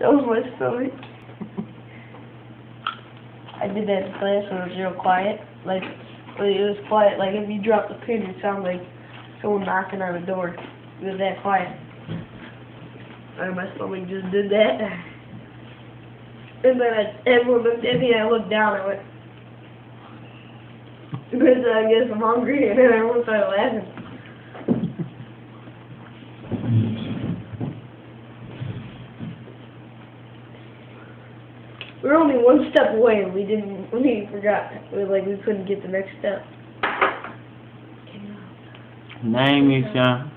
That was my stomach. I did that in class when it was real quiet. Like, when it was quiet. Like, if you dropped a pin, it sounded like someone knocking on the door. It was that quiet. And my stomach just did that. And then everyone looked at me, and I looked down, and I went, because I guess I'm hungry, and then everyone started laughing. We were only one step away, and we forgot. We couldn't get the next step. Name you, son.